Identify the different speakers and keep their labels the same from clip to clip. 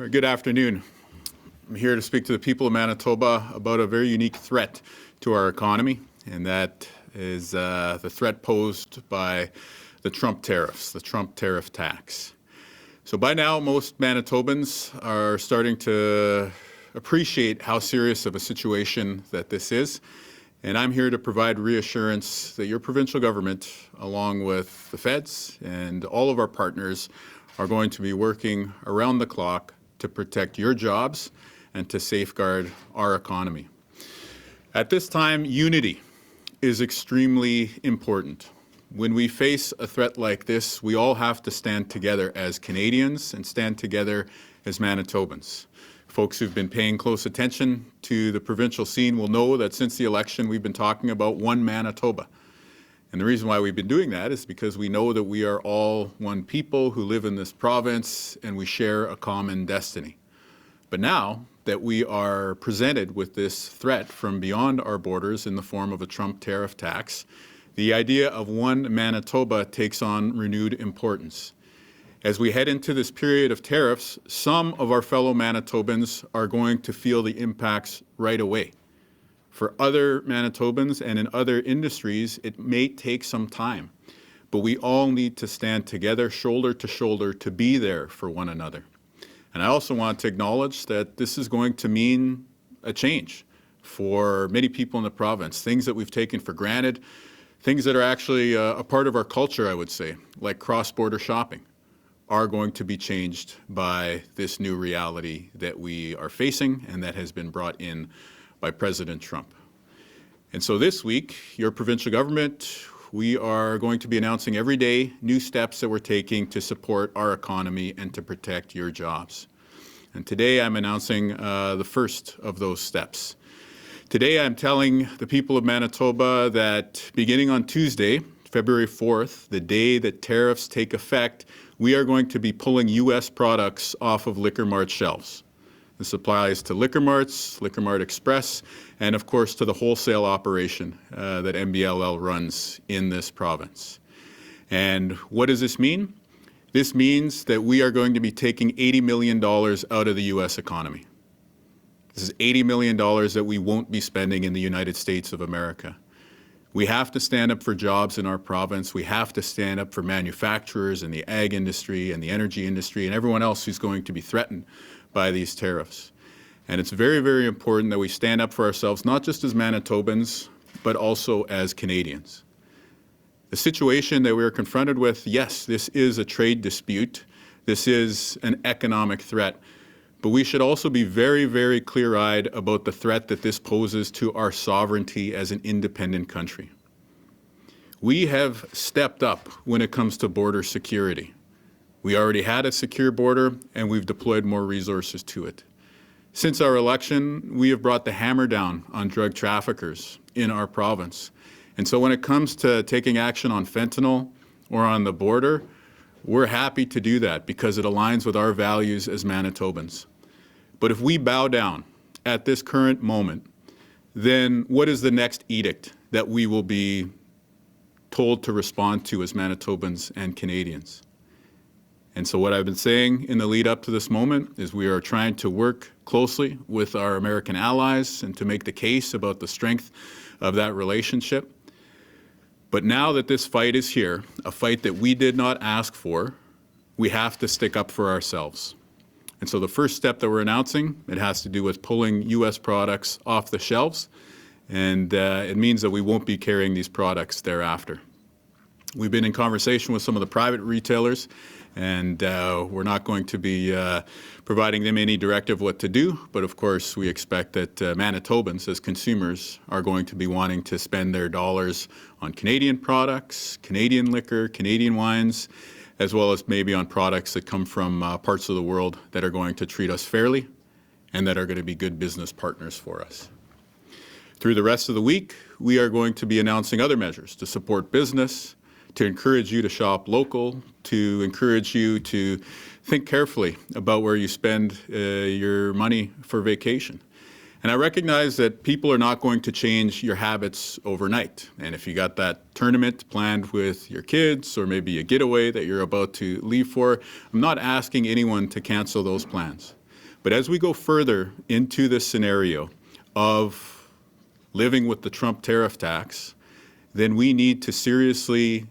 Speaker 1: or good afternoon. I'm here to speak to the people of Manitoba about a very unique threat to our economy, and that is the threat posed by the Trump tariffs, the Trump tariff tax. So by now, most Manitobans are starting to appreciate how serious of a situation that this is, and I'm here to provide reassurance that your provincial government, along with the feds and all of our partners, are going to be working around the clock to protect your jobs and to safeguard our economy. At this time, unity is extremely important. When we face a threat like this, we all have to stand together as Canadians and stand together as Manitobans. Folks who've been paying close attention to the provincial scene will know that since the election, we've been talking about one Manitoba. And the reason why we've been doing that is because we know that we are all one people who live in this province and we share a common destiny. But now that we are presented with this threat from beyond our borders in the form of a Trump tariff tax, the idea of one Manitoba takes on renewed importance. As we head into this period of tariffs, some of our fellow Manitobans are going to feel the impacts right away. For other Manitobans and in other industries, it may take some time, but we all need to stand together, shoulder to shoulder, to be there for one another. And I also want to acknowledge that this is going to mean a change for many people in the province, things that we've taken for granted, things that are actually a part of our culture, I would say, like cross-border shopping, are going to be changed by this new reality that we are facing and that has been brought in by President Trump. And so this week, your provincial government, we are going to be announcing every day new steps that we're taking to support our economy and to protect your jobs. And today I'm announcing the first of those steps. Today I'm telling the people of Manitoba that beginning on Tuesday, February 4th, the day that tariffs take effect, we are going to be pulling U.S. products off of Liquor Mart shelves. This applies to Liquor Marts, Liquor Mart Express, and of course to the wholesale operation that MBLL runs in this province. And what does this mean? This means that we are going to be taking $80 million out of the U.S. economy. This is $80 million that we won't be spending in the United States of America. We have to stand up for jobs in our province. We have to stand up for manufacturers and the ag industry and the energy industry and everyone else who's going to be threatened by these tariffs. And it's very, very important that we stand up for ourselves, not just as Manitobans, but also as Canadians. The situation that we are confronted with, yes, this is a trade dispute. This is an economic threat. But we should also be very, very clear-eyed about the threat that this poses to our sovereignty as an independent country. We have stepped up when it comes to border security. We already had a secure border, and we've deployed more resources to it. Since our election, we have brought the hammer down on drug traffickers in our province. And so when it comes to taking action on fentanyl or on the border, we're happy to do that because it aligns with our values as Manitobans. But if we bow down at this current moment, then what is the next edict that we will be told to respond to as Manitobans and Canadians? And so what I've been saying in the lead up to this moment is we are trying to work closely with our American allies and to make the case about the strength of that relationship. But now that this fight is here, a fight that we did not ask for, we have to stick up for ourselves. And so the first step that we're announcing, it has to do with pulling U.S. products off the shelves, and it means that we won't be carrying these products thereafter. We've been in conversation with some of the private retailers, and we're not going to be providing them any directive what to do, but of course we expect that Manitobans as consumers are going to be wanting to spend their dollars on Canadian products, Canadian liquor, Canadian wines, as well as maybe on products that come from parts of the world that are going to treat us fairly and that are going to be good business partners for us. Through the rest of the week, we are going to be announcing other measures to support business, to encourage you to shop local, to encourage you to think carefully about where you spend your money for vacation. And I recognize that people are not going to change your habits overnight. And if you got that tournament planned with your kids or maybe a getaway that you're about to leave for, I'm not asking anyone to cancel those plans. But as we go further into this scenario of living with the Trump tariff tax, then we need to seriously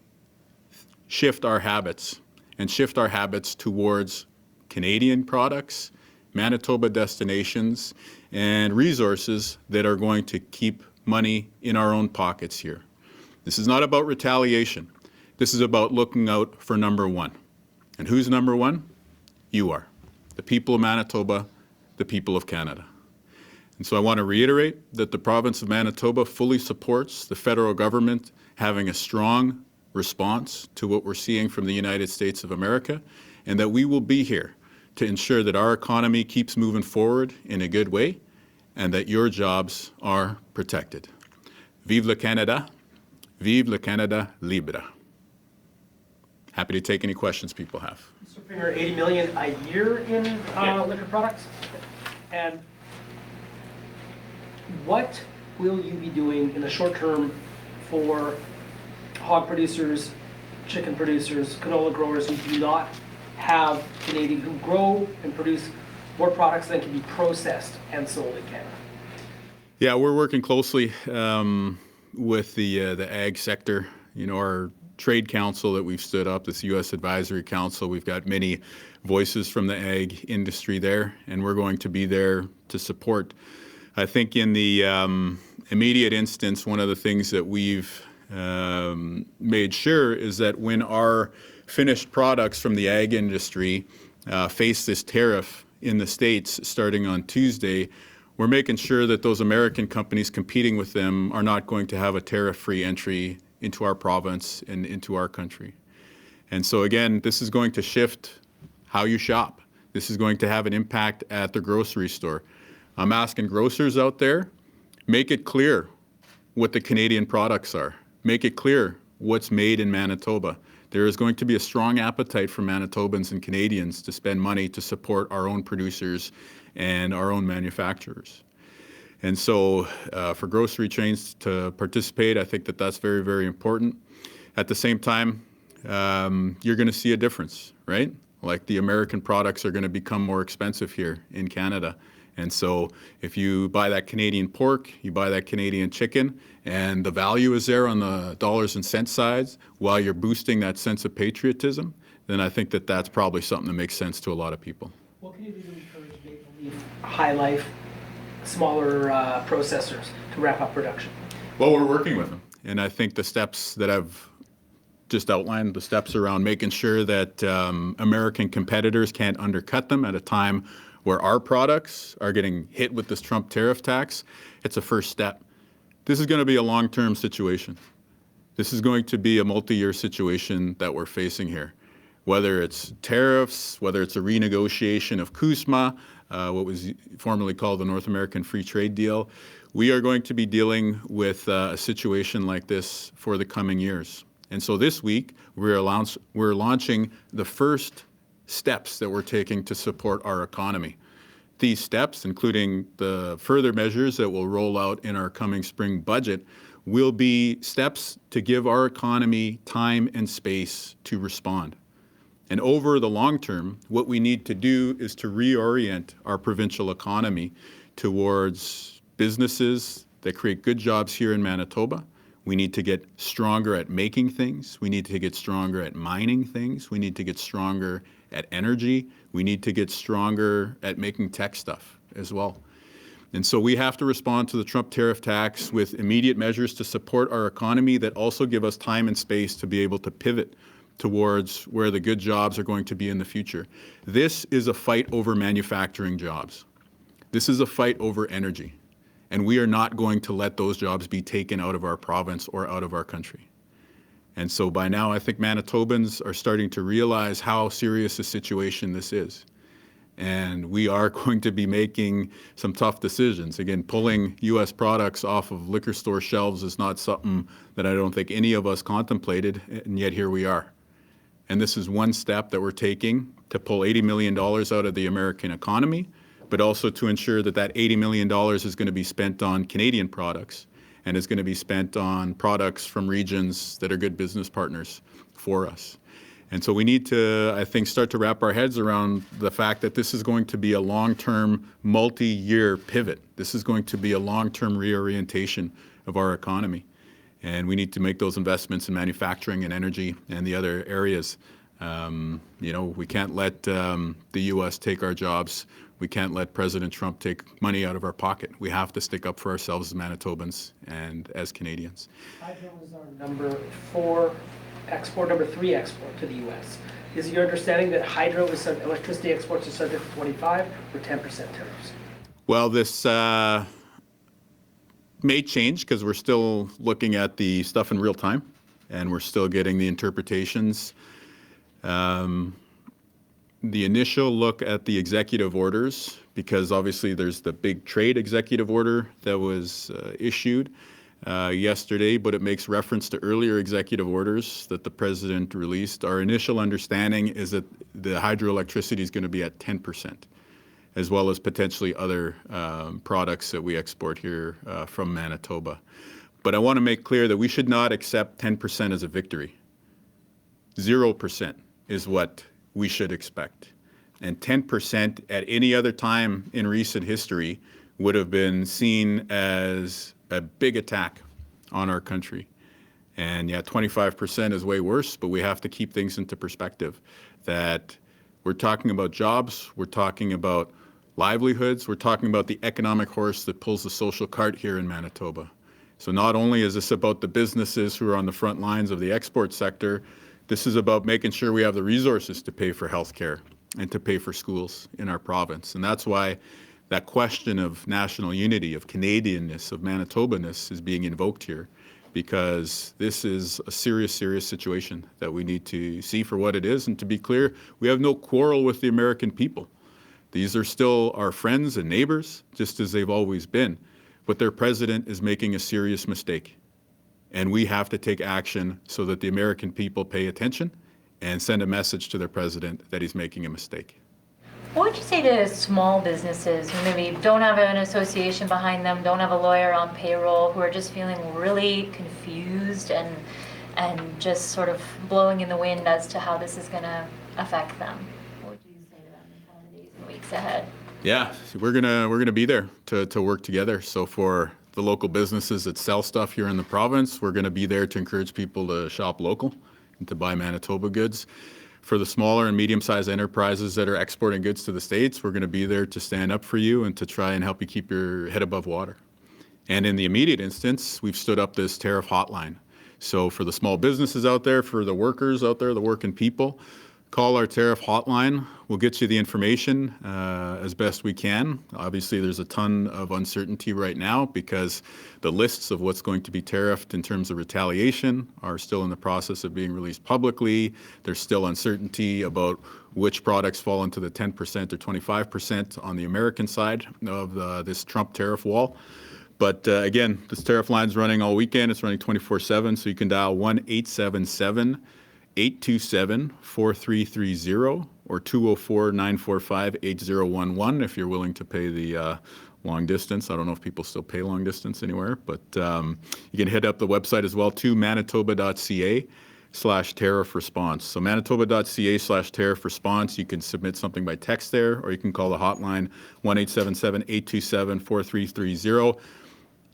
Speaker 1: shift our habits and shift our habits towards Canadian products, Manitoba destinations, and resources that are going to keep money in our own pockets here. This is not about retaliation. This is about looking out for number one. And who's number one? You are. The people of Manitoba, the people of Canada. And so I want to reiterate that the province of Manitoba fully supports the federal government having a strong response to what we're seeing from the United States of America, and that we will be here to ensure that our economy keeps moving forward in a good way and that your jobs are protected. Vive le Canada, vive le Canada libre. Happy to take any questions people have.
Speaker 2: Mr. Premier, $80 million a year in liquor products? And what will you be doing in the short term for hog producers, chicken producers, canola growers who do not have Canadian, who grow and produce more products than can be processed and sold in Canada?
Speaker 1: Yeah, we're working closely with the ag sector. You know, our trade council that we've stood up, this U.S. Advisory Council, we've got many voices from the ag industry there, and we're going to be there to support. I think in the immediate instance, one of the things that we've made sure is that when our finished products from the ag industry face this tariff in the States starting on Tuesday, we're making sure that those American companies competing with them are not going to have a tariff-free entry into our province and into our country. And so again, this is going to shift how you shop. This is going to have an impact at the grocery store. I'm asking grocers out there, make it clear what the Canadian products are. Make it clear what's made in Manitoba. There is going to be a strong appetite for Manitobans and Canadians to spend money to support our own producers and our own manufacturers. And so for grocery chains to participate, I think that that's very, very important. At the same time, you're going to see a difference, right? Like the American products are going to become more expensive here in Canada. And so if you buy that Canadian pork, you buy that Canadian chicken, and the value is there on the dollars and cents side while you're boosting that sense of patriotism, then I think that that's probably something that makes sense to a lot of people.
Speaker 2: What can you do to encourage Maple Leaf, High Life, smaller processors to wrap up production?
Speaker 1: Well, we're working with them. And I think the steps that I've just outlined, the steps around making sure that American competitors can't undercut them at a time where our products are getting hit with this Trump tariff tax, it's a first step. This is going to be a long-term situation. This is going to be a multi-year situation that we're facing here. Whether it's tariffs, whether it's a renegotiation of CUSMA, what was formerly called the North American Free Trade Deal, we are going to be dealing with a situation like this for the coming years. And so this week, we're launching the first steps that we're taking to support our economy. These steps, including the further measures that will roll out in our coming spring budget, will be steps to give our economy time and space to respond. And over the long term, what we need to do is to reorient our provincial economy towards businesses that create good jobs here in Manitoba. We need to get stronger at making things. We need to get stronger at mining things. We need to get stronger at energy. We need to get stronger at making tech stuff as well. And so we have to respond to the Trump tariff tax with immediate measures to support our economy that also give us time and space to be able to pivot towards where the good jobs are going to be in the future. This is a fight over manufacturing jobs. This is a fight over energy. And we are not going to let those jobs be taken out of our province or out of our country. And so by now, I think Manitobans are starting to realize how serious a situation this is. And we are going to be making some tough decisions. Again, pulling U.S. products off of liquor store shelves is not something that I don't think any of us contemplated, and yet here we are. And this is one step that we're taking to pull $80 million out of the American economy, but also to ensure that that $80 million is going to be spent on Canadian products and is going to be spent on products from regions that are good business partners for us. And so we need to, I think, start to wrap our heads around the fact that this is going to be a long-term, multi-year pivot. This is going to be a long-term reorientation of our economy. And we need to make those investments in manufacturing and energy and the other areas. We can't let the U.S. take our jobs. We can't let President Trump take money out of our pocket. We have to stick up for ourselves as Manitobans and as Canadians.
Speaker 2: Hydro is our number 4 export, number 3 export to the U.S. Is it your understanding that hydro is electricity exports are subject to 25 or 10% tariffs?
Speaker 1: Well, this may change because we're still looking at the stuff in real time and we're still getting the interpretations. The initial look at the executive orders, because obviously there's the big trade executive order that was issued yesterday, but it makes reference to earlier executive orders that the president released. Our initial understanding is that the hydroelectricity is going to be at 10%, as well as potentially other products that we export here from Manitoba. But I want to make clear that we should not accept 10% as a victory. 0% is what we should expect. And 10% at any other time in recent history would have been seen as a big attack on our country. And yeah, 25% is way worse, but we have to keep things into perspective. That we're talking about jobs, we're talking about livelihoods, we're talking about the economic horse that pulls the social cart here in Manitoba. So not only is this about the businesses who are on the front lines of the export sector, this is about making sure we have the resources to pay for healthcare and to pay for schools in our province. And that's why that question of national unity, of Canadianness, of Manitobaness is being invoked here, because this is a serious, serious situation that we need to see for what it is. And to be clear, we have no quarrel with the American people. These are still our friends and neighbors, just as they've always been. But their president is making a serious mistake. And we have to take action so that the American people pay attention and send a message to their president that he's making a mistake.
Speaker 3: What would you say to small businesses who maybe don't have an association behind them, don't have a lawyer on payroll, who are just feeling really confused and just sort of blowing in the wind as to how this is going to affect them? What would you say to them in kind of the days and weeks ahead?
Speaker 1: Yeah, we're gonna be there to work together. So for the local businesses that sell stuff here in the province, we're going to be there to encourage people to shop local and to buy Manitoba goods. For the smaller and medium-sized enterprises that are exporting goods to the States, we're going to be there to stand up for you and to try and help you keep your head above water. And in the immediate instance, we've stood up this tariff hotline. So for the small businesses out there, for the workers out there, the working people, call our tariff hotline. We'll get you the information as best we can. Obviously, there's a ton of uncertainty right now because the lists of what's going to be tariffed in terms of retaliation are still in the process of being released publicly. There's still uncertainty about which products fall into the 10% or 25% on the American side of this Trump tariff wall. But again, this tariff line's running all weekend. It's running 24/7, so you can dial 1-877-827-4330 or 204-945-8011 if you're willing to pay the long distance. I don't know if people still pay long distance anywhere, but you can hit up the website as well too, manitoba.ca/tariff response. So manitoba.ca/tariff response, you can submit something by text there, or you can call the hotline 1-877-827-4330.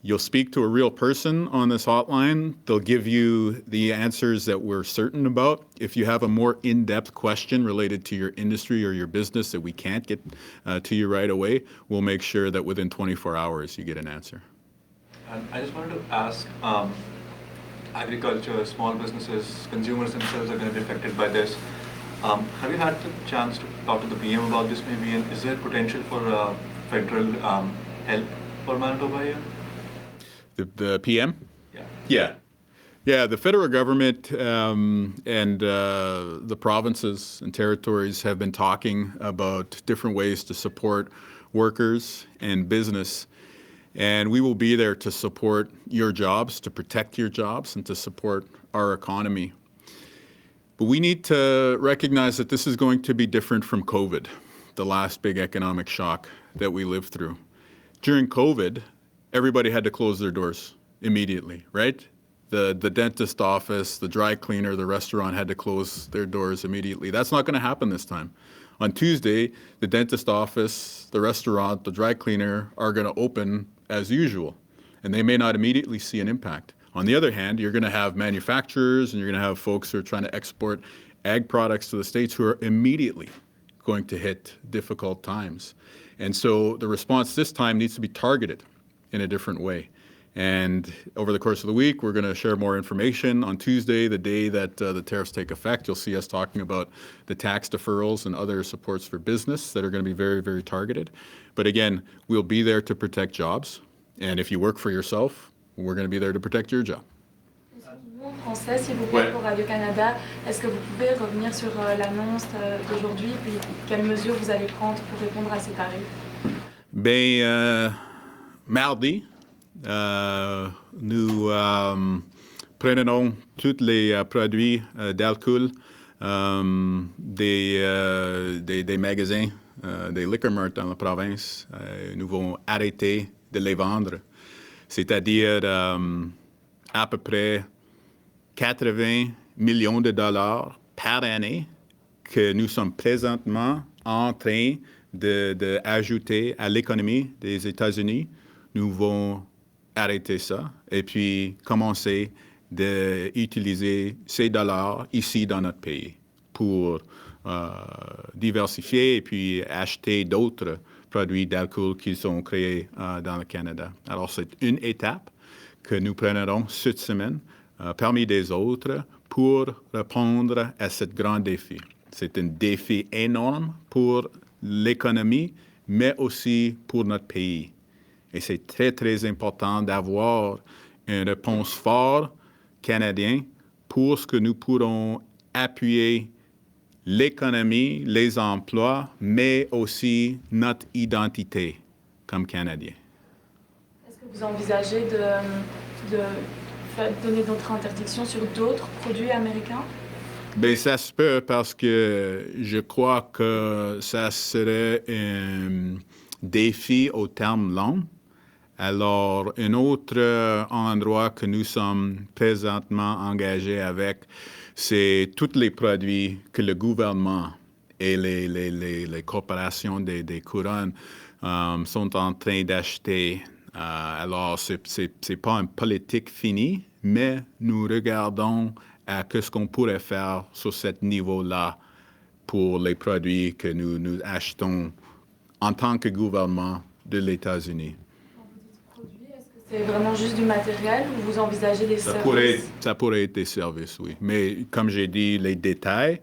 Speaker 1: You'll speak to a real person on this hotline. They'll give you the answers that we're certain about. If you have a more in-depth question related to your industry or your business that we can't get to you right away, we'll make sure that within 24 hours you get an answer.
Speaker 4: And I just wanted to ask, agriculture, small businesses, consumers themselves are going to be affected by this. Have you had the chance to talk to the PM about this maybe? And is there potential for federal help for Manitoba here?
Speaker 1: The PM?
Speaker 4: Yeah.
Speaker 1: Yeah, the federal government and the provinces and territories have been talking about different ways to support workers and business. And we will be there to support your jobs, to protect your jobs, and to support our economy. But we need to recognize that this is going to be different from COVID, the last big economic shock that we lived through. During COVID, everybody had to close their doors immediately, right? the dentist office, the dry cleaner, the restaurant had to close their doors immediately. That's not going to happen this time. On Tuesday, the dentist office, the restaurant, the dry cleaner are going to open as usual, and they may not immediately see an impact. On the other hand, you're going to have manufacturers and you're going to have folks who are trying to export ag products to the States who are immediately going to hit difficult times. And so the response this time needs to be targeted in a different way. And over the course of the week, we're going to share more information. On Tuesday, the day that the tariffs take effect, you'll see us talking about the tax deferrals and other supports for business that are going to be very, very targeted. But again, we'll be there to protect jobs. And if you work for yourself, we're going to be there to protect your job.
Speaker 5: En français, s'il vous plaît, pour Radio-Canada, est-ce que vous pouvez revenir sur l'annonce d'aujourd'hui, puis quelles mesures vous allez prendre pour répondre à ces tarifs?
Speaker 1: Ben, mardi, nous prenons tous les produits d'alcool des magasins, des liquor Mart dans la province. Nous allons arrêter de les vendre, c'est-à-dire à peu près 80 millions de dollars par année que nous sommes présentement en train d'ajouter à l'économie des États-Unis. Nous allons arrêter ça et puis commencer d'utiliser ces dollars ici dans notre pays pour diversifier et puis acheter d'autres produits d'alcool qui sont créés dans le Canada. Alors, c'est une étape que nous prendrons cette semaine parmi des autres pour répondre à ce grand défi. C'est un défi énorme pour l'économie, mais aussi pour notre pays. Et c'est très, très important d'avoir une réponse forte canadienne pour ce que nous pourrons appuyer l'économie, les emplois, mais aussi notre identité comme Canadiens.
Speaker 5: Est-ce que vous envisagez de donner d'autres interdictions sur d'autres produits américains?
Speaker 1: Bien, ça se peut parce que je crois que ça serait un défi au terme long. Alors, un autre endroit que nous sommes présentement engagés avec, c'est tous les produits que le gouvernement et les corporations des couronnes sont en train d'acheter. Alors, c'est pas une politique finie, mais nous regardons à ce qu'on pourrait faire sur ce niveau-là pour les produits que nous achetons en tant que gouvernement de l'États-Unis.
Speaker 5: C'est vraiment juste du matériel ou vous envisagez des services?
Speaker 1: Ça pourrait être des services, oui. Mais comme j'ai dit, les détails,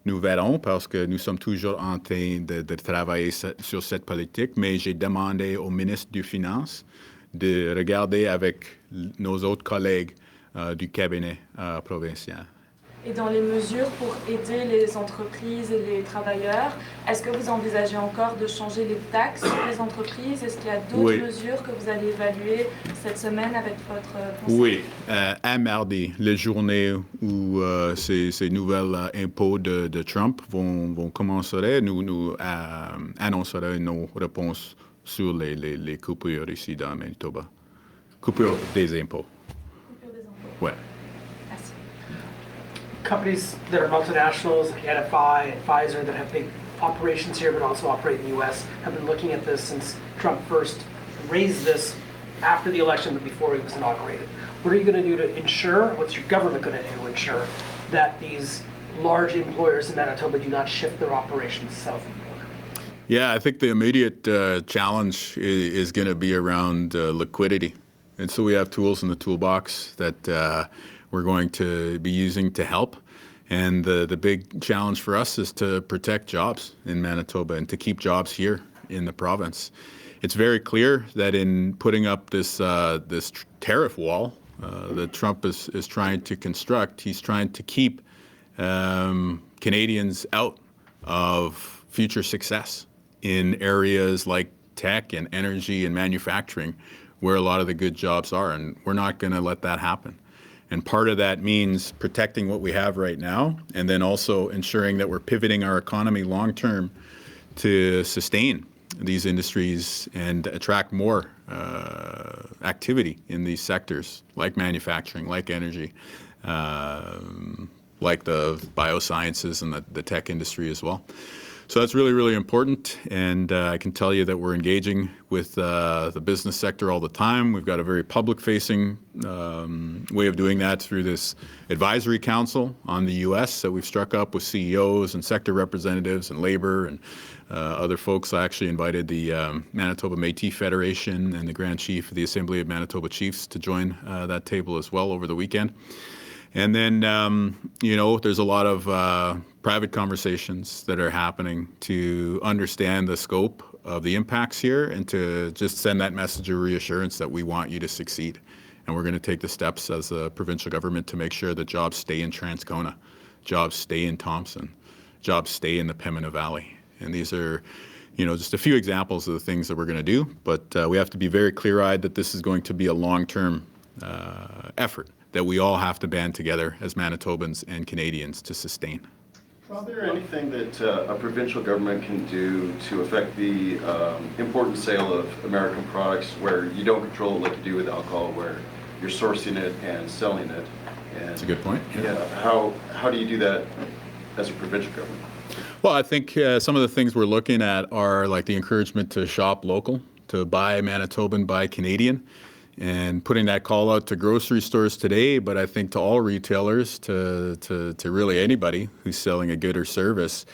Speaker 1: nous verrons parce que nous sommes toujours en train de travailler sur cette politique. Mais j'ai demandé au ministre des Finances de regarder avec nos autres collègues du cabinet provincial.
Speaker 5: Et dans les mesures pour aider les entreprises et les travailleurs, est-ce que vous envisagez encore de changer les taxes sur les entreprises? Est-ce qu'il y a d'autres mesures que vous allez évaluer cette semaine avec votre conseil?
Speaker 1: Oui, à mardi, la journée où ces nouveaux impôts de Trump vont commencer, nous annoncerons nos réponses sur les coupures ici dans Manitoba. Coupure des impôts.
Speaker 5: Coupure des impôts.
Speaker 1: Ouais.
Speaker 5: Merci.
Speaker 2: Companies that are multinationals, like NFI and Pfizer, that have big operations here but also operate in the U.S., have been looking at this since Trump first raised this after the election, but before he was inaugurated. What are you going to do to ensure, what's your government going to do to ensure that these large employers in Manitoba do not shift their operations south of the border?
Speaker 1: Yeah, I think the immediate challenge is going to be around liquidity. And so we have tools in the toolbox that we're going to be using to help. And the big challenge for us is to protect jobs in Manitoba and to keep jobs here in the province. It's very clear that in putting up this tariff wall that Trump is trying to construct, he's trying to keep Canadians out of future success in areas like tech and energy and manufacturing, where a lot of the good jobs are, and we're not going to let that happen. And part of that means protecting what we have right now, and then also ensuring that we're pivoting our economy long-term to sustain these industries and attract more activity in these sectors, like manufacturing, like energy, like the biosciences and the tech industry as well. So that's really, really important, and I can tell you that we're engaging with the business sector all the time. We've got a very public-facing way of doing that through this advisory council on the U.S. that we've struck up with CEOs and sector representatives and labor and other folks. I actually invited the Manitoba Métis Federation and the Grand Chief of the Assembly of Manitoba Chiefs to join that table as well over the weekend. And then, there's a lot of private conversations that are happening to understand the scope of the impacts here and to just send that message of reassurance that we want you to succeed. And we're going to take the steps as a provincial government to make sure that jobs stay in Transcona, jobs stay in Thompson, jobs stay in the Pembina Valley. And these are, just a few examples of the things that we're going to do. But we have to be very clear-eyed that this is going to be a long-term effort that we all have to band together as Manitobans and Canadians to sustain.
Speaker 6: Is there anything that a provincial government can do to affect the import and sale of American products where you don't control it like you do with alcohol, where you're sourcing it and selling it? And
Speaker 1: That's a good point.
Speaker 6: Yeah. How do you do that as a provincial government?
Speaker 1: Well, I think some of the things we're looking at are like the encouragement to shop local, to buy Manitoban, buy Canadian, and putting that call out to grocery stores today, but I think to all retailers, to really anybody who's selling a good or service,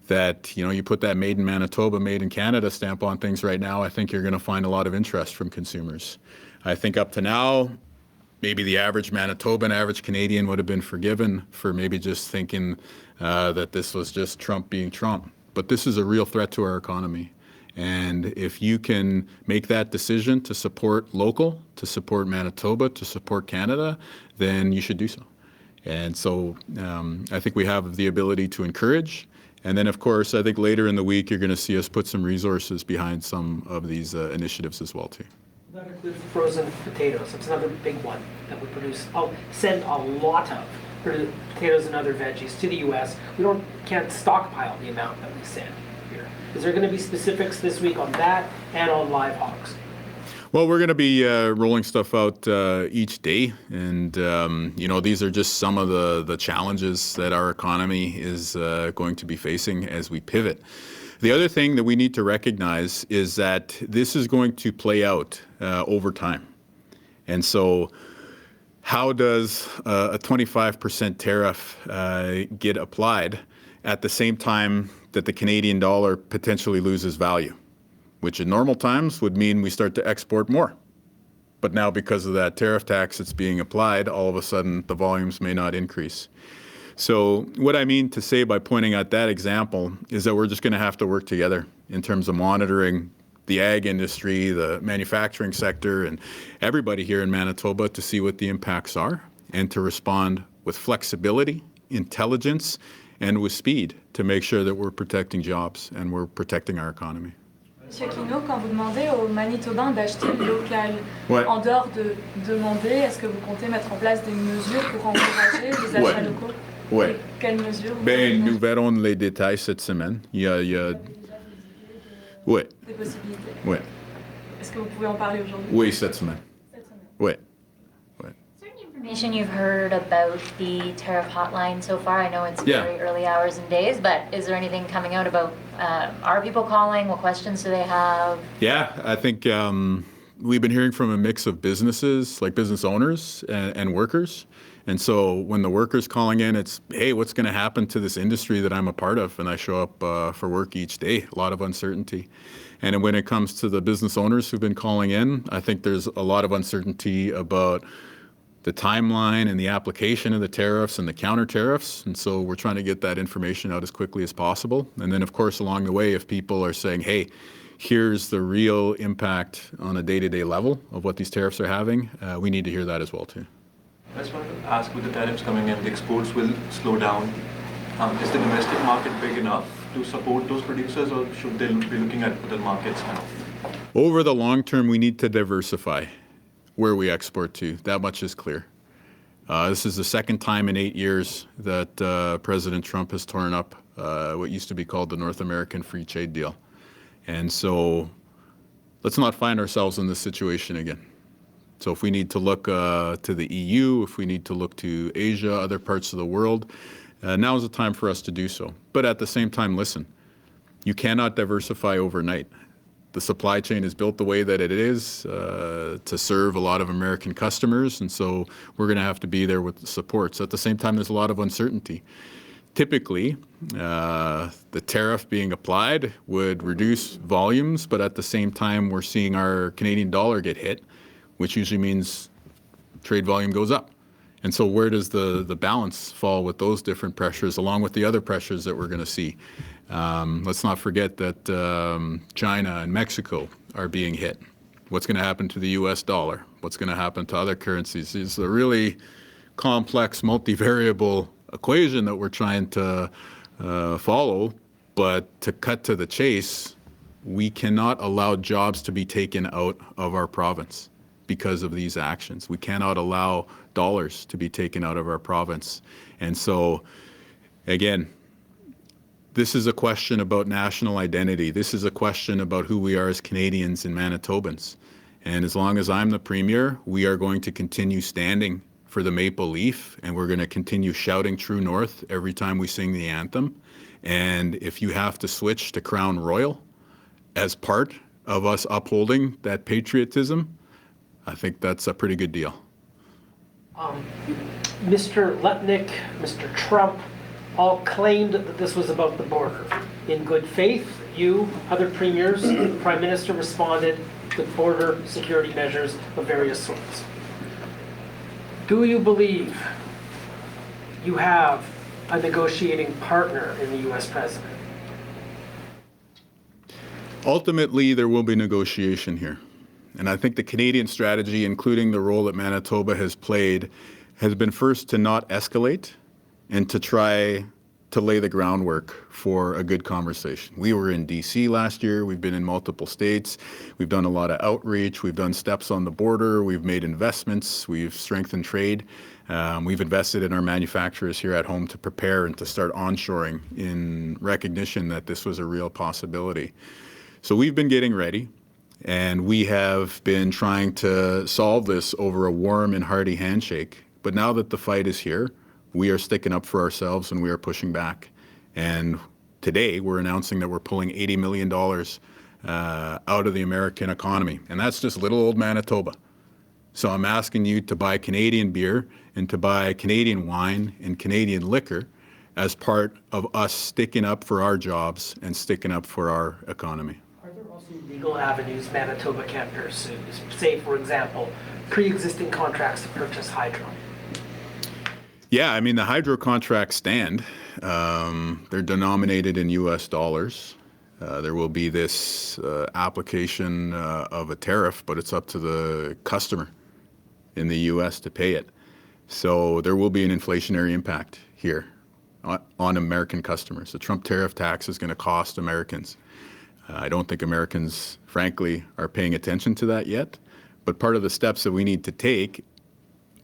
Speaker 1: that you put that made in Manitoba, made in Canada stamp on things right now, I think you're going to find a lot of interest from consumers. I think up to now, maybe the average Manitoban, average Canadian would have been forgiven for maybe just thinking that this was just Trump being Trump. But this is a real threat to our economy. And if you can make that decision to support local, to support Manitoba, to support Canada, then you should do so. And so I think we have the ability to encourage. And then, of course, I think later in the week, you're going to see us put some resources behind some of these initiatives as well, too.
Speaker 2: That includes frozen potatoes. That's another big one that we produce. I'll send a lot of potatoes and other veggies to the U.S. Can't stockpile the amount that we send here. Is there going to be specifics this week on that and on live hogs?
Speaker 1: Well, we're going to be rolling stuff out each day, and these are just some of the challenges that our economy is going to be facing as we pivot. The other thing that we need to recognize is that this is going to play out over time. And so how does a 25% tariff get applied at the same time that the Canadian dollar potentially loses value, which in normal times would mean we start to export more. But now because of that tariff tax that's being applied, all of a sudden the volumes may not increase. So what I mean to say by pointing out that example is that we're just going to have to work together in terms of monitoring the ag industry, the manufacturing sector, and everybody here in Manitoba to see what the impacts are and to respond with flexibility, intelligence, and with speed to make sure that we're protecting jobs and we're protecting our economy.
Speaker 5: Monsieur Kinew, quand vous demandez aux Manitobans d'acheter local,
Speaker 1: Ouais.
Speaker 5: en dehors de demander, est-ce que vous comptez mettre en place des mesures pour encourager les achats
Speaker 1: Ouais.
Speaker 5: locaux?
Speaker 1: Ouais.
Speaker 5: Et quelles mesures vous
Speaker 1: Ben,
Speaker 5: avez
Speaker 1: nous verrons les détails cette semaine. Il y a... Ouais,
Speaker 5: des possibilités?
Speaker 1: ouais.
Speaker 5: Est-ce que vous pouvez en parler aujourd'hui?
Speaker 1: Oui, cette semaine.
Speaker 5: Cette semaine.
Speaker 1: Ouais.
Speaker 3: Is there any information you've heard about the tariff hotline so far? I know it's
Speaker 1: Yeah.
Speaker 3: very early hours and days, but is there anything coming out about, are people calling? What questions do they have?
Speaker 1: Yeah, I think we've been hearing from a mix of businesses, like business owners and workers. And so when the worker's calling in, it's, hey, what's going to happen to this industry that I'm a part of? And I show up for work each day, a lot of uncertainty. And when it comes to the business owners who've been calling in, I think there's a lot of uncertainty about the timeline and the application of the tariffs and the counter tariffs. And so we're trying to get that information out as quickly as possible. And then, of course, along the way, if people are saying, hey, here's the real impact on a day-to-day level of what these tariffs are having, we need to hear that as well, too.
Speaker 4: I just wanted to ask, with the tariffs coming in, the exports will slow down. Is the domestic market big enough to support those producers, or should they be looking at other markets now?
Speaker 1: Over the long term, we need to diversify where we export to. That much is clear. This is the second time in 8 years that President Trump has torn up what used to be called the North American Free Trade Deal. And so let's not find ourselves in this situation again. So if we need to look to the EU, if we need to look to Asia, other parts of the world, now is the time for us to do so. But at the same time, listen, you cannot diversify overnight. The supply chain is built the way that it is to serve a lot of American customers, and so we're going to have to be there with the supports. At the same time, there's a lot of uncertainty. Typically, the tariff being applied would reduce volumes, but at the same time, we're seeing our Canadian dollar get hit, which usually means trade volume goes up. And so where does the balance fall with those different pressures, along with the other pressures that we're going to see? Let's not forget that China and Mexico are being hit. What's going to happen to the U.S. dollar? What's going to happen to other currencies? It's a really complex, multivariable equation that we're trying to follow. But to cut to the chase, we cannot allow jobs to be taken out of our province because of these actions. We cannot allow dollars to be taken out of our province. And so, again, this is a question about national identity. This is a question about who we are as Canadians and Manitobans. And as long as I'm the Premier, we are going to continue standing for the maple leaf, and we're going to continue shouting True North every time we sing the anthem. And if you have to switch to Crown Royal as part of us upholding that patriotism, I think that's a pretty good deal.
Speaker 2: Mr. Lutnick, Mr. Trump, all claimed that this was about the border. In good faith, you, other premiers, the Prime Minister responded with border security measures of various sorts. Do you believe you have a negotiating partner in the U.S. President?
Speaker 1: Ultimately, there will be negotiation here. And I think the Canadian strategy, including the role that Manitoba has played, has been first to not escalate and to try to lay the groundwork for a good conversation. We were in D.C. last year. We've been in multiple states. We've done a lot of outreach. We've done steps on the border. We've made investments. We've strengthened trade. We've invested in our manufacturers here at home to prepare and to start onshoring in recognition that this was a real possibility. So we've been getting ready, and we have been trying to solve this over a warm and hearty handshake. But now that the fight is here, we are sticking up for ourselves and we are pushing back. And today we're announcing that we're pulling $80 million out of the American economy. And that's just little old Manitoba. So I'm asking you to buy Canadian beer and to buy Canadian wine and Canadian liquor as part of us sticking up for our jobs and sticking up for our economy.
Speaker 2: Are there also legal avenues Manitoba can pursue? Say, for example, pre-existing contracts to purchase hydro?
Speaker 1: Yeah, I mean, the hydro contracts stand. They're denominated in U.S. dollars. There will be this application of a tariff, but it's up to the customer in the U.S. to pay it. So there will be an inflationary impact here on American customers. The Trump tariff tax is going to cost Americans. I don't think Americans, frankly, are paying attention to that yet. But part of the steps that we need to take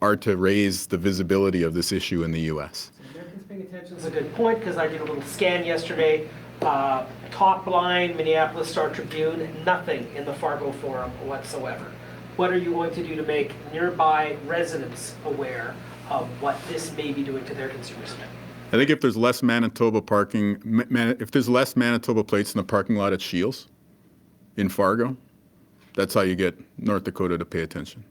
Speaker 1: are to raise the visibility of this issue in the U.S.
Speaker 2: Americans paying attention is a good point, because I did a little scan yesterday. Top line, Minneapolis Star-Tribune, nothing in the Fargo Forum whatsoever. What are you going to do to make nearby residents aware of what this may be doing to their consumers?
Speaker 1: I think if there's less Manitoba parking, if there's less Manitoba plates in the parking lot at Shields in Fargo, that's how you get North Dakota to pay attention.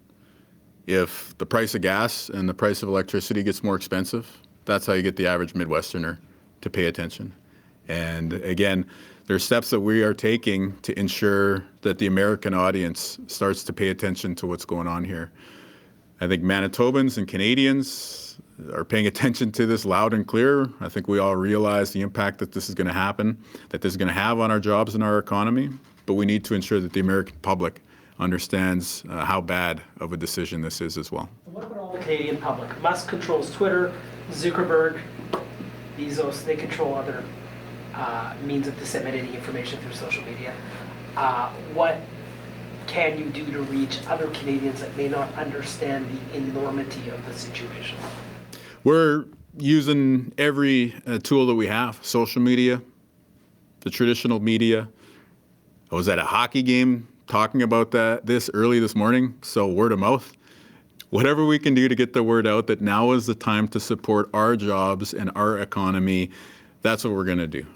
Speaker 1: If the price of gas and the price of electricity gets more expensive, that's how you get the average Midwesterner to pay attention. And again, there are steps that we are taking to ensure that the American audience starts to pay attention to what's going on here. I think Manitobans and Canadians are paying attention to this loud and clear. I think we all realize the impact that this is going to happen, that this is going to have on our jobs and our economy, but we need to ensure that the American public understands how bad of a decision this is as well.
Speaker 2: What about all the Canadian public? Musk controls Twitter, Zuckerberg, Bezos, they control other means of disseminating information through social media. What can you do to reach other Canadians that may not understand the enormity of the situation?
Speaker 1: We're using every tool that we have, social media, the traditional media. I was at a hockey game talking about this early this morning, so word of mouth. Whatever we can do to get the word out that now is the time to support our jobs and our economy, that's what we're going to do.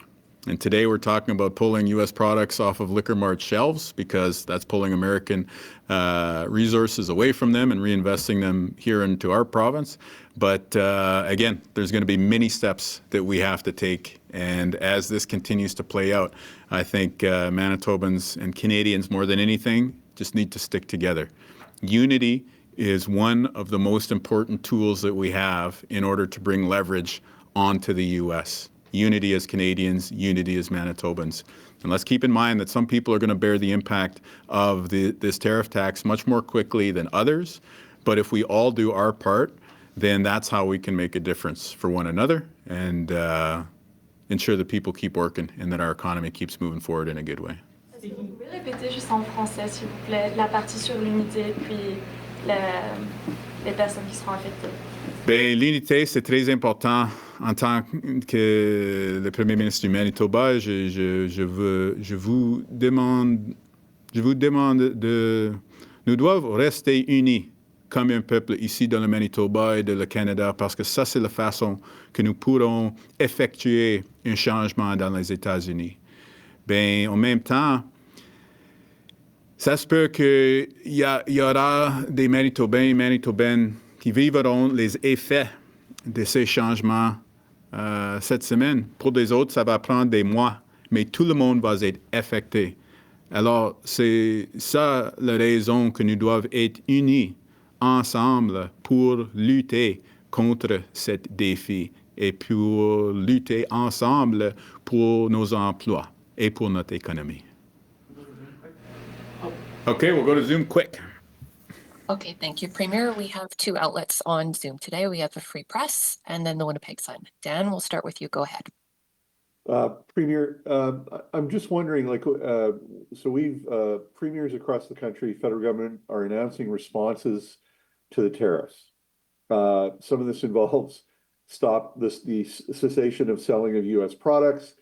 Speaker 1: And today we're talking about pulling U.S. products off of Liquor Mart shelves because that's pulling American resources away from them and reinvesting them here into our province. But again, there's going to be many steps that we have to take. And as this continues to play out, I think Manitobans and Canadians, more than anything, just need to stick together. Unity is one of the most important tools that we have in order to bring leverage onto the U.S. Unity as Canadians, unity as Manitobans. And let's keep in mind that some people are going to bear the impact of this tariff tax much more quickly than others. But if we all do our part, then that's how we can make a difference for one another and ensure that people keep working and that our economy keeps moving forward in a good way.
Speaker 5: Est-ce que vous pouvez répéter juste en français, s'il vous plaît, la partie sur l'unité, puis les personnes qui seront affectées?
Speaker 1: Bien, l'unité, c'est très important. En tant que le Premier ministre du Manitoba, je vous demande de... Nous devons rester unis comme un peuple ici dans le Manitoba et dans le Canada parce que ça, c'est la façon que nous pourrons effectuer un changement dans les États-Unis. Bien, en même temps, ça se peut qu'il y aura des Manitobans et Manitobaines qui vivront les effets de ces changements cette semaine. Pour des autres, ça va prendre des mois, mais tout le monde va être affecté. Alors, c'est ça la raison que nous devons être unis ensemble pour lutter contre ce défi et pour lutter ensemble pour nos emplois et pour notre économie. Okay, we'll go to Zoom quick.
Speaker 7: Okay, thank you, Premier. We have two outlets on Zoom today. We have the Free Press and then the Winnipeg Sun. Dan, we'll start with you. Go ahead.
Speaker 8: Premier, I'm just wondering, so we've premiers across the country, federal government are announcing responses to the tariffs. Some of this involves the cessation of selling of U.S. products.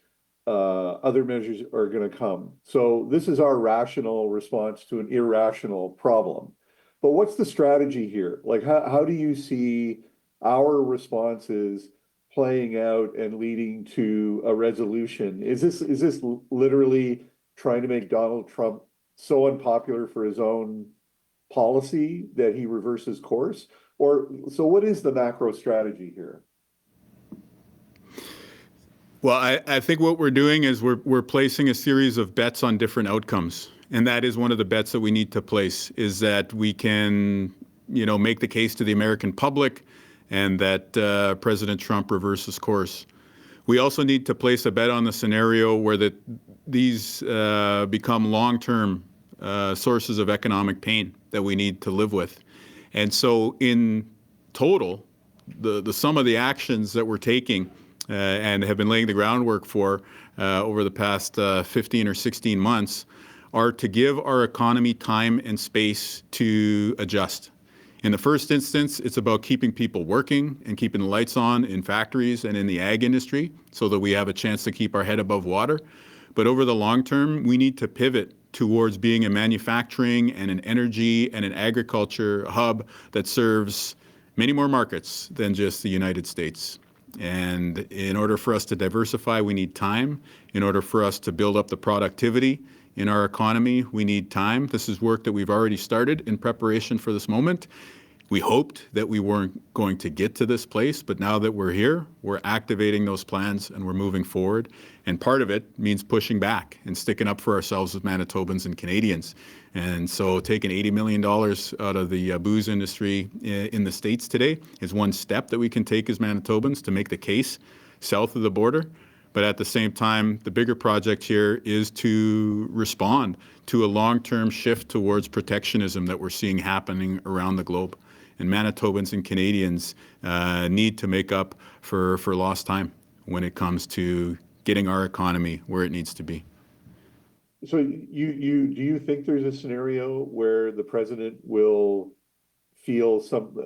Speaker 8: Other measures are going to come. So this is our rational response to an irrational problem. But what's the strategy here? Like, how do you see our responses playing out and leading to a resolution? Is this literally trying to make Donald Trump so unpopular for his own policy that he reverses course? Or so what is the macro strategy here?
Speaker 1: Well, I think what we're doing is we're placing a series of bets on different outcomes. And that is one of the bets that we need to place, is that we can, make the case to the American public and that President Trump reverses course. We also need to place a bet on the scenario where these become long-term sources of economic pain that we need to live with. And so in total, the sum of the actions that we're taking and have been laying the groundwork for over the past 15 or 16 months are to give our economy time and space to adjust. In the first instance, it's about keeping people working and keeping the lights on in factories and in the ag industry so that we have a chance to keep our head above water. But over the long term, we need to pivot towards being a manufacturing and an energy and an agriculture hub that serves many more markets than just the United States. And in order for us to diversify, we need time. In order for us to build up the productivity in our economy, we need time. This is work that we've already started in preparation for this moment. We hoped that we weren't going to get to this place, but now that we're here, we're activating those plans and we're moving forward. And part of it means pushing back and sticking up for ourselves as Manitobans and Canadians. And so taking $80 million out of the booze industry in the States today is one step that we can take as Manitobans to make the case south of the border. But at the same time, the bigger project here is to respond to a long-term shift towards protectionism that we're seeing happening around the globe. And Manitobans and Canadians need to make up for lost time when it comes to getting our economy where it needs to be.
Speaker 8: So do you think there's a scenario where the president will feel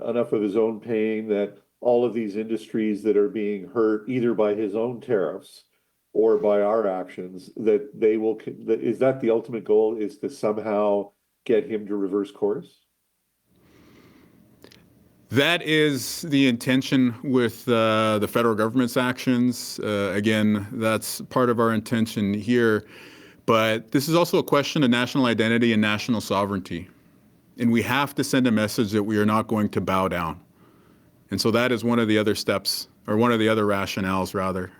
Speaker 8: enough of his own pain that all of these industries that are being hurt either by his own tariffs or by our actions, that they will, is that the ultimate goal, is to somehow get him to reverse course?
Speaker 1: That is the intention with the federal government's actions. Again, that's part of our intention here. But this is also a question of national identity and national sovereignty. And we have to send a message that we are not going to bow down. And so that is one of the other steps, or one of the other rationales, rather,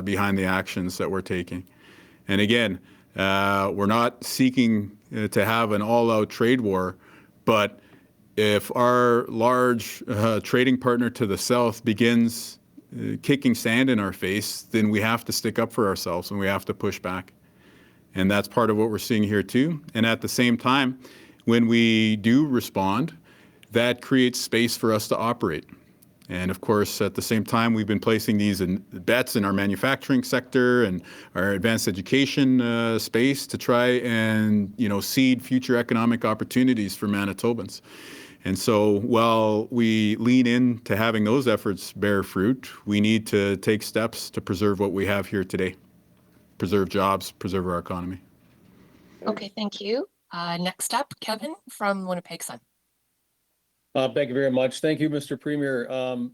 Speaker 1: behind the actions that we're taking. And again, we're not seeking to have an all-out trade war, but if our large trading partner to the south begins kicking sand in our face, then we have to stick up for ourselves and we have to push back. And that's part of what we're seeing here too. And at the same time, when we do respond, that creates space for us to operate. And of course, at the same time, we've been placing these bets in our manufacturing sector and our advanced education space to try and, seed future economic opportunities for Manitobans. And so while we lean into having those efforts bear fruit, we need to take steps to preserve what we have here today, preserve jobs, preserve our economy.
Speaker 7: Okay, thank you. Next up, Kevin from Winnipeg Sun.
Speaker 9: Thank you very much. Thank you, Mr. Premier.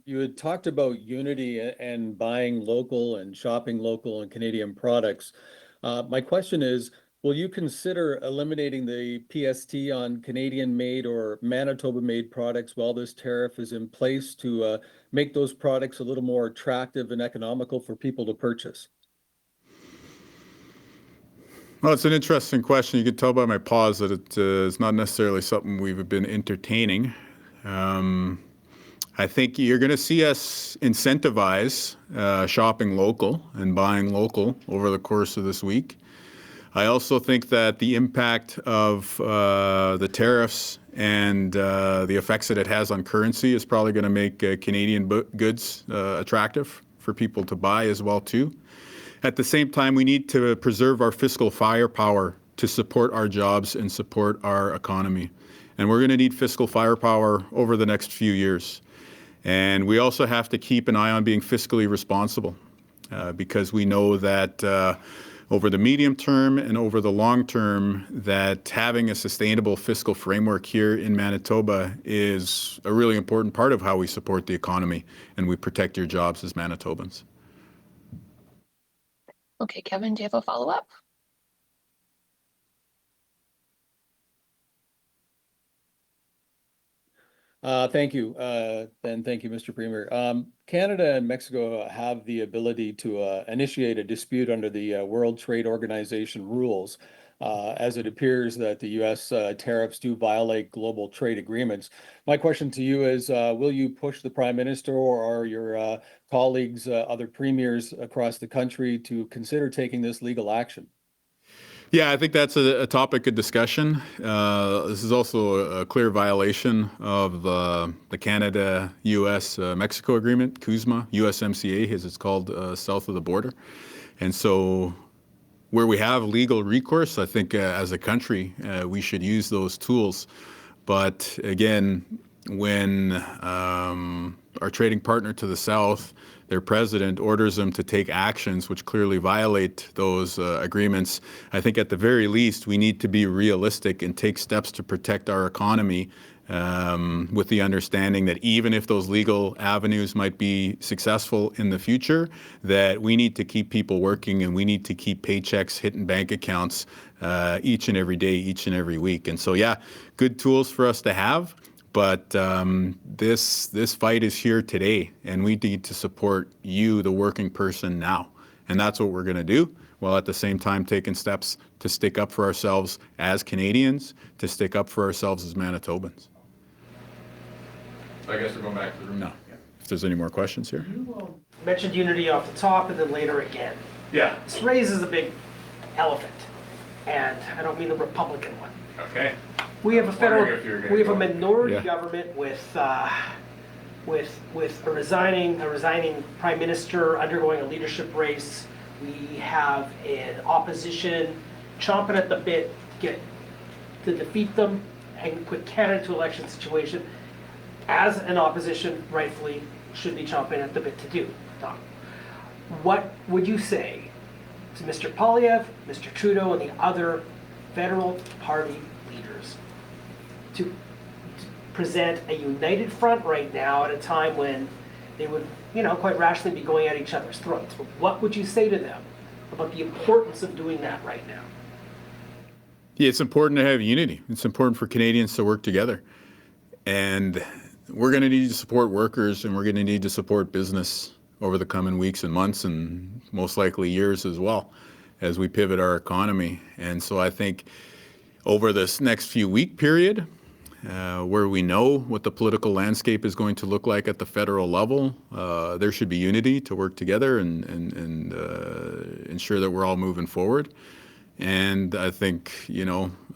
Speaker 9: You had talked about unity and buying local and shopping local and Canadian products. My question is, will you consider eliminating the PST on Canadian-made or Manitoba-made products while this tariff is in place to make those products a little more attractive and economical for people to purchase?
Speaker 1: Well, it's an interesting question. You can tell by my pause that it is not necessarily something we've been entertaining. I think you're going to see us incentivize shopping local and buying local over the course of this week. I also think that the impact of the tariffs and the effects that it has on currency is probably going to make Canadian goods attractive for people to buy as well too. At the same time, we need to preserve our fiscal firepower to support our jobs and support our economy. And we're going to need fiscal firepower over the next few years. And we also have to keep an eye on being fiscally responsible because we know that over the medium term and over the long term, that having a sustainable fiscal framework here in Manitoba is a really important part of how we support the economy and we protect your jobs as Manitobans.
Speaker 7: Okay, Kevin, do you have a follow-up?
Speaker 9: Thank you, Ben. Thank you, Mr. Premier. Canada and Mexico have the ability to initiate a dispute under the World Trade Organization rules, as it appears that the U.S. Tariffs do violate global trade agreements. My question to you is, will you push the Prime Minister or your colleagues, other premiers across the country to consider taking this legal action?
Speaker 1: Yeah, I think that's a topic of discussion. This is also a clear violation of the Canada-U.S.-Mexico agreement, CUSMA, USMCA, as it's called, south of the border. And so where we have legal recourse, I think as a country, we should use those tools. But again, when our trading partner to the south, their president, orders them to take actions which clearly violate those agreements, I think at the very least we need to be realistic and take steps to protect our economy with the understanding that even if those legal avenues might be successful in the future, that we need to keep people working and we need to keep paychecks hitting bank accounts each and every day, each and every week. And so, yeah, good tools for us to have. But this fight is here today, and we need to support you, the working person, now. And that's what we're going to do, while at the same time taking steps to stick up for ourselves as Canadians, to stick up for ourselves as Manitobans. So I guess we're going back to the room now. If there's any more questions here.
Speaker 2: You mentioned unity off the top and then later again.
Speaker 1: Yeah.
Speaker 2: This raises a big elephant, and I don't mean the Republican one.
Speaker 1: Okay.
Speaker 2: We have a minority
Speaker 1: Yeah.
Speaker 2: government with a resigning prime minister undergoing a leadership race. We have an opposition chomping at the bit to defeat them and put Canada into election situation, as an opposition rightfully should be chomping at the bit to do. What would you say to Mr. Polyev, Mr. Trudeau, and the other federal party leaders to present a united front right now at a time when they would, quite rationally be going at each other's throats. But what would you say to them about the importance of doing that right now?
Speaker 1: Yeah, it's important to have unity. It's important for Canadians to work together. And we're going to need to support workers, and we're going to need to support business over the coming weeks and months, and most likely years as well, as we pivot our economy. And so I think over this next few week period, where we know what the political landscape is going to look like at the federal level, there should be unity to work together and ensure that we're all moving forward. And I think,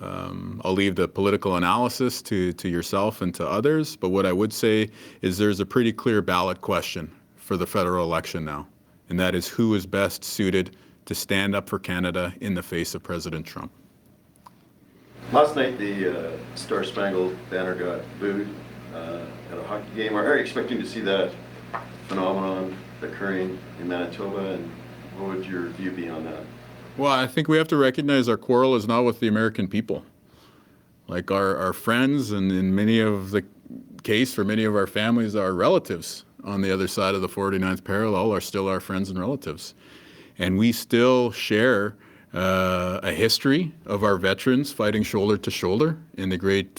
Speaker 1: I'll leave the political analysis to yourself and to others. But what I would say is there's a pretty clear ballot question for the federal election now. And that is, who is best suited to stand up for Canada in the face of President Trump?
Speaker 6: Last night, the Star Spangled Banner got booed at a hockey game. Are you expecting to see that phenomenon occurring in Manitoba? And what would your view be on that?
Speaker 1: Well, I think we have to recognize our quarrel is not with the American people. Like our friends, and in many of the case for many of our families, our relatives on the other side of the 49th parallel are still our friends and relatives. And we still share a history of our veterans fighting shoulder to shoulder in the great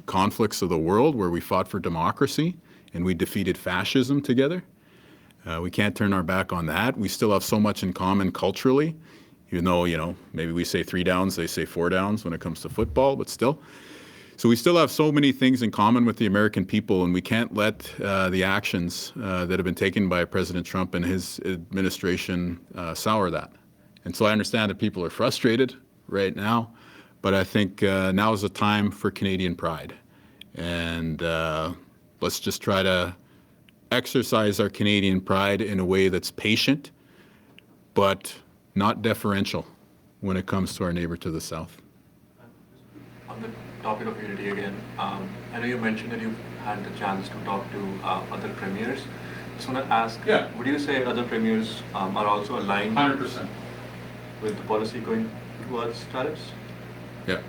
Speaker 1: conflicts of the world, where we fought for democracy and we defeated fascism together. We can't turn our back on that. We still have so much in common culturally, even though, maybe we say 3 downs, they say 4 downs when it comes to football, but still. So we still have so many things in common with the American people, and we can't let the actions that have been taken by President Trump and his administration sour that. And so I understand that people are frustrated right now, but I think now is the time for Canadian pride. And let's just try to exercise our Canadian pride in a way that's patient, but not deferential when it comes to our neighbor to the south.
Speaker 4: On the topic of unity again, I know you mentioned that you've had the chance to talk to other premiers. Just want to ask, would you say other premiers are also aligned
Speaker 1: 100%.
Speaker 4: with the policy going towards tariffs?
Speaker 1: Yeah.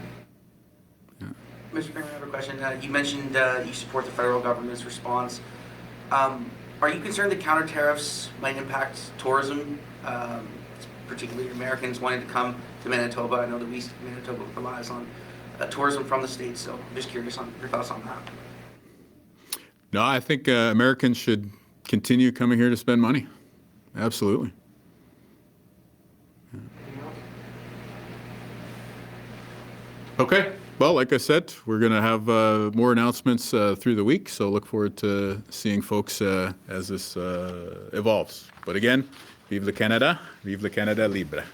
Speaker 10: Mr. Premier, I have a question. You mentioned you support the federal government's response. Are you concerned that counter tariffs might impact tourism, particularly Americans wanting to come to Manitoba? I know that Manitoba relies on tourism from the States, so I'm just curious on your thoughts on that.
Speaker 1: No, I think Americans should continue coming here to spend money. Absolutely. Okay. Well, like I said, we're going to have more announcements through the week, so look forward to seeing folks as this evolves. But again, vive le Canada libre.